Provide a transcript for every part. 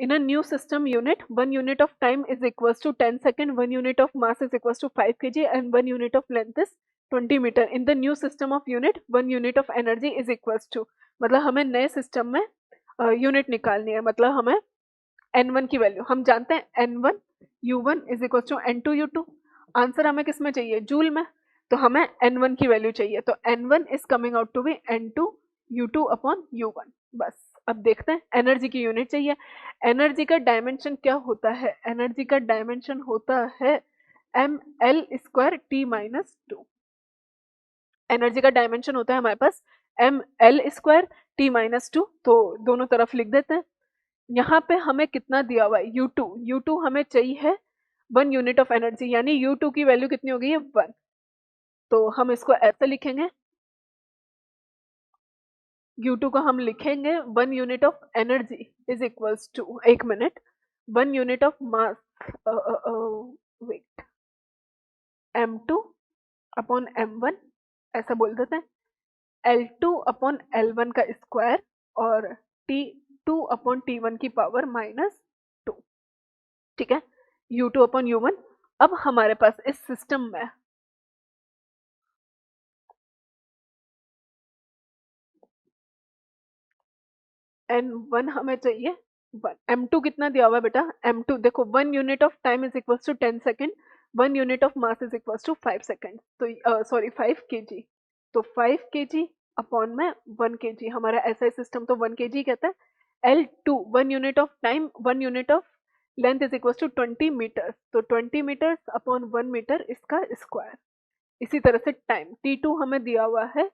In a new system unit, 1 unit of time is equals to 10 second, 1 unit of mass is equals to 5 kg and 1 unit of length is 20 metre. In the new system of unit, 1 unit of energy is equals to, मतलब हमें नए system में unit निकालनी है, मतलब हमें N1 की value हम जानते हैं N1 U1 is equal to N2 U2. Answer हमें किस में चाहिए? जूल में. तो हमें N1 की वैल्यू चाहिए, तो N1 is coming out to be N2 U2 upon U1. बस अब देखते हैं, एनर्जी की यूनिट चाहिए. एनर्जी का डायमेंशन क्या होता है? एनर्जी का डायमेंशन होता है ml² T-2. एनर्जी का डायमेंशन होता है हमारे पास ml²T-2. तो दोनों तरफ लिख देते हैं. यहाँ पे हमें कितना दिया हुआ है? U2 हमें चाहिए है 1 यूनिट ऑफ एनर्जी, यानी U2 की वैल्यू कितनी हो गई है? 1. तो हम इसको ऐसे लिखेंगे, U2 को हम लिखेंगे 1 unit of energy is equals to, 1 minute, 1 unit of mass, wait, M2 upon M1 ऐसा बोल देते हैं. L2 अपॉन L1 का स्क्वायर और T2 अपॉन T1 की पावर -2. ठीक है, U2 अपॉन U1. अब हमारे पास इस सिस्टम में N1 हमें चाहिए 1. M2 कितना दिया हुआ है बेटा? M2 देखो, 1 unit of time is equals to 10 second, 1 unit of mass is equals to 5 second. तो सॉरी 5 kg. तो 5 kg अपॉन में 1 kg, हमारा ऐसा सिस्टम तो 1 kg कहता है. L2 1 unit of time, 1 unit of length is equals to 20 metre. तो 20 metre upon 1 metre इसका स्क्वायर. इसी तरह से टाइम T2 हमें दिया हुआ है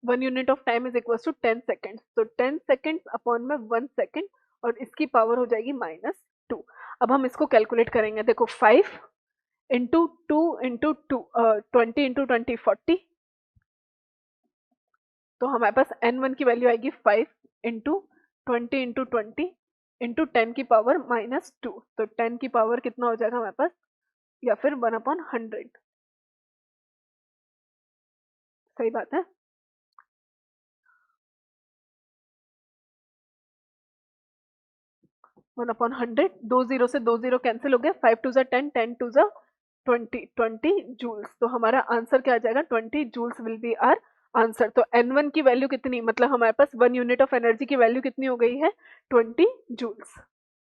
1 unit of time is equal to 10 second. तो 10 सेकेंड अपॉन में 1 सेकेंड और इसकी पावर हो जाएगी -2. अब हम इसको कैलकुलेट करेंगे. देखो 5 इंटू 2 इंटू 20 इंटू 20 40. तो हमारे पास N1 की वैल्यू आएगी 5 इंटू 20 इंटू 20 इंटू 10 की पावर -2. तो 10 की पावर कितना हो जाएगा हमारे पास, या फिर 1/100. सही बात है. 1/100. 2 जीरो से 2 जीरो कैंसिल हो गया. 5 2 ज़ा 10, 10 2 ज़ा 20 जूल्स. तो हमारा आंसर क्या आ जाएगा? 20 joules will be our answer. तो N1 की वैल्यू कितनी, मतलब हमारे पास 1 यूनिट ऑफ एनर्जी की वैल्यू कितनी हो गई है? 20 जूल्स.